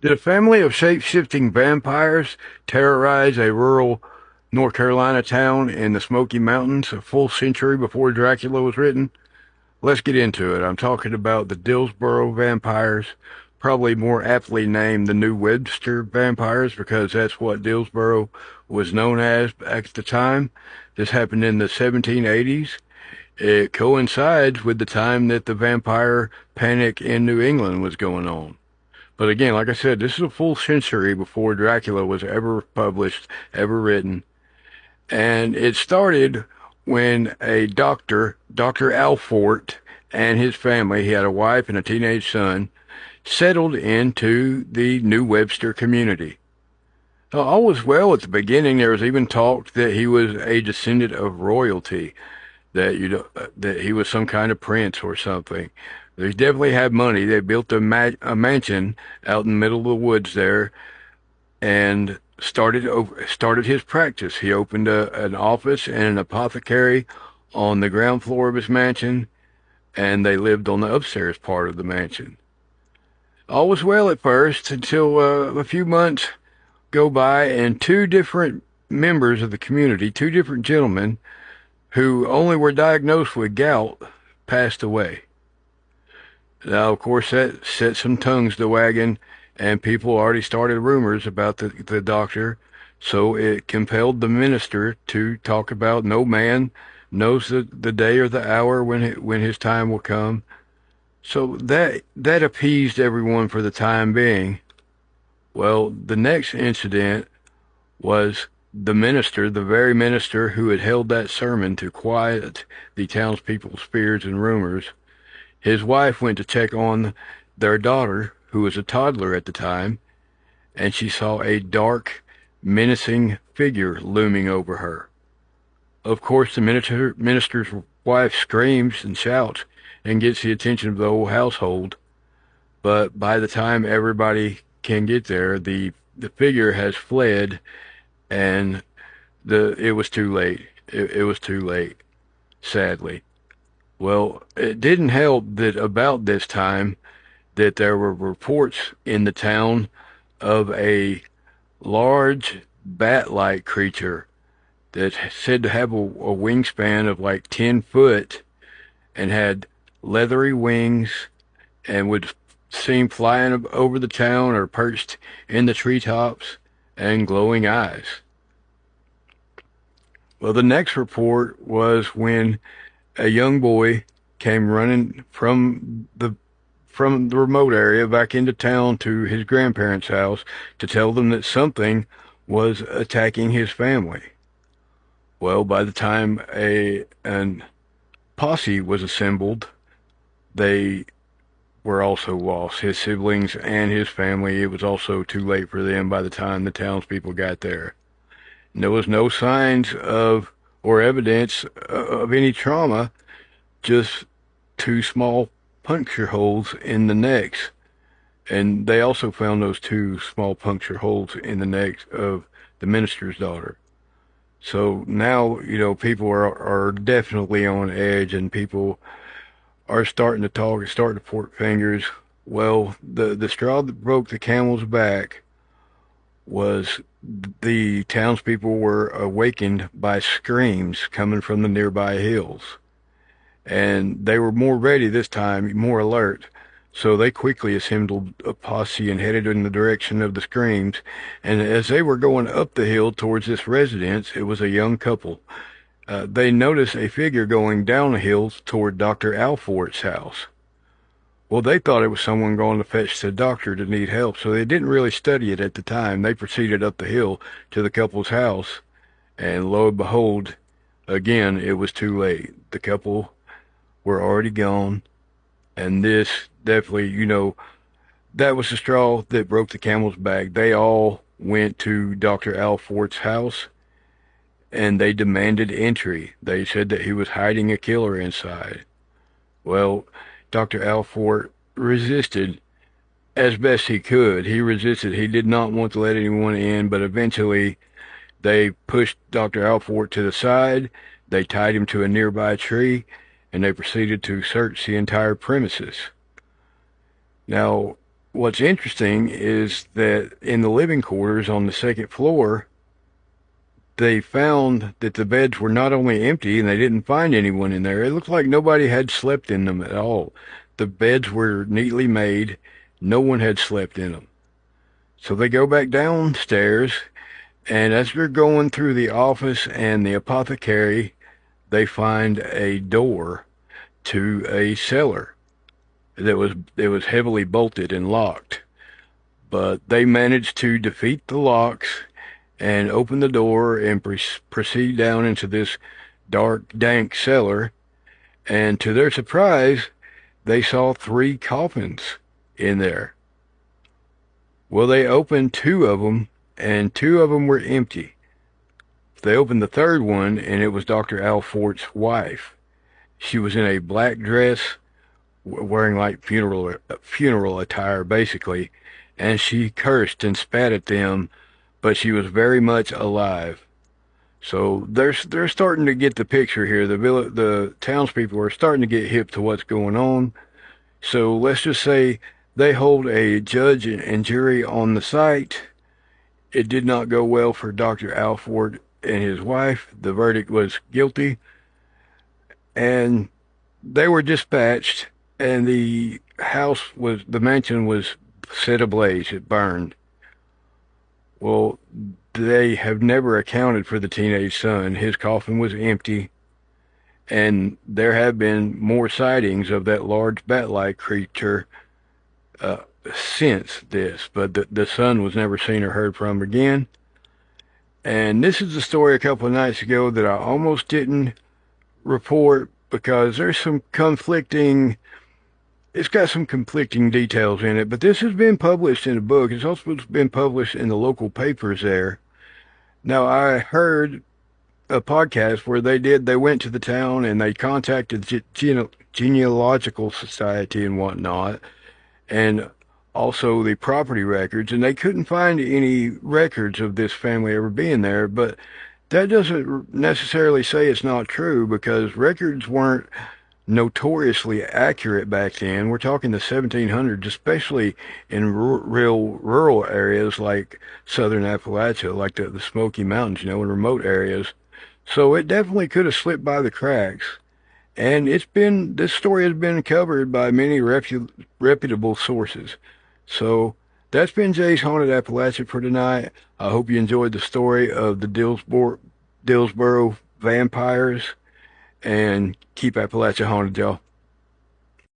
Did a family of shape-shifting vampires terrorize a rural North Carolina town in the Smoky Mountains a full century before Dracula was written? Let's get into it. I'm talking about the Dillsboro vampires, probably more aptly named the New Webster vampires because that's what Dillsboro was known as at the time. This happened in the 1780s. It coincides with the time that the vampire panic in New England was going on. But again, like I said, this is a full century before Dracula was ever published, ever written. And it started when a doctor, Dr. Alfort, and his family, he had a wife and a teenage son, settled into the New Webster community. Now, all was well at the beginning. There was even talk that he was a descendant of royalty, that that he was some kind of prince or something. They definitely had money. They built a mansion out in the middle of the woods there, and started his practice. He opened an office and an apothecary on the ground floor of his mansion, and they lived on the upstairs part of the mansion. All was well at first until a few months go by, and two different members of the community, two different gentlemen who only were diagnosed with gout, passed away. Now, of course, that set some tongues to wagging, and people already started rumors about the doctor, so it compelled the minister to talk about no man knows the day or the hour when his time will come. So that appeased everyone for the time being. Well, the next incident was the minister, the very minister who had held that sermon to quiet the townspeople's fears and rumors. His wife went to check on their daughter, who was a toddler at the time, and she saw a dark, menacing figure looming over her. Of course, the minister's wife screams and shouts and gets the attention of the whole household, but by the time everybody can get there, the figure has fled, and it was too late. It was too late, sadly. Well, it didn't help that about this time that there were reports in the town of a large bat-like creature that's said to have a wingspan of like 10 foot and had leathery wings and would seem flying over the town or perched in the treetops and glowing eyes. Well, the next report was when a young boy came running from the remote area back into town to his grandparents' house to tell them that something was attacking his family. Well, by the time an posse was assembled, they were also lost. His siblings and his family, it was also too late for them by the time the townspeople got there. And there was no signs of or evidence of any trauma, just two small puncture holes in the necks. And they also found those two small puncture holes in the necks of the minister's daughter. So now, people are definitely on edge, and people are starting to talk and starting to point fingers. Well, the straw that broke the camel's back was the townspeople were awakened by screams coming from the nearby hills. And they were more ready this time, more alert. So they quickly assembled a posse and headed in the direction of the screams. And as they were going up the hill towards this residence, it was a young couple. They noticed a figure going down the hill toward Dr. Alfort's house. Well, they thought it was someone going to fetch the doctor to need help, so they didn't really study it at the time. They proceeded up the hill to the couple's house, and lo and behold, again, it was too late. The couple were already gone, and this definitely, that was the straw that broke the camel's back. They all went to Dr. Alfort's house, and they demanded entry. They said that he was hiding a killer inside. Well, Dr. Alfort resisted as best he could. He resisted. He did not want to let anyone in, but eventually they pushed Dr. Alfort to the side. They tied him to a nearby tree, and they proceeded to search the entire premises. Now, What's interesting is that in the living quarters on the second floor, they found that the beds were not only empty and they didn't find anyone in there. It looked like nobody had slept in them at all. The beds were neatly made. No one had slept in them. So they go back downstairs, and as they're going through the office and the apothecary, they find a door to a cellar that was heavily bolted and locked. But they managed to defeat the locks and open the door and proceed down into this dark, dank cellar. And to their surprise, they saw three coffins in there. Well, they opened two of them, and two of them were empty. They opened the third one, and it was Dr. Alfort's wife. She was in a black dress, wearing like funeral attire, basically, and she cursed and spat at them, but she was very much alive. So they're starting to get the picture here. The townspeople are starting to get hip to what's going on. So let's just say they hold a judge and jury on the site. It did not go well for Dr. Alfort and his wife. The verdict was guilty, and they were dispatched, and the mansion was set ablaze. It burned. Well, they have never accounted for the teenage son. His coffin was empty, and there have been more sightings of that large bat-like creature uh, since this, but the son was never seen or heard from again. And this is the story a couple of nights ago that I almost didn't report because there's some conflicting. It's got some conflicting details in it, but this has been published in a book. It's also been published in the local papers there. Now, I heard a podcast where they went to the town and they contacted the genealogical society and whatnot, and also the property records, and they couldn't find any records of this family ever being there. But that doesn't necessarily say it's not true, because records weren't notoriously accurate back then. We're talking the 1700s, especially in real rural areas like southern Appalachia, like the Smoky Mountains, in remote areas. So it definitely could have slipped by the cracks. And this story has been covered by many reputable sources. So that's been Jay's Haunted Appalachia for tonight. I hope you enjoyed the story of the Dillsboro vampires, and keep Appalachia haunted, y'all.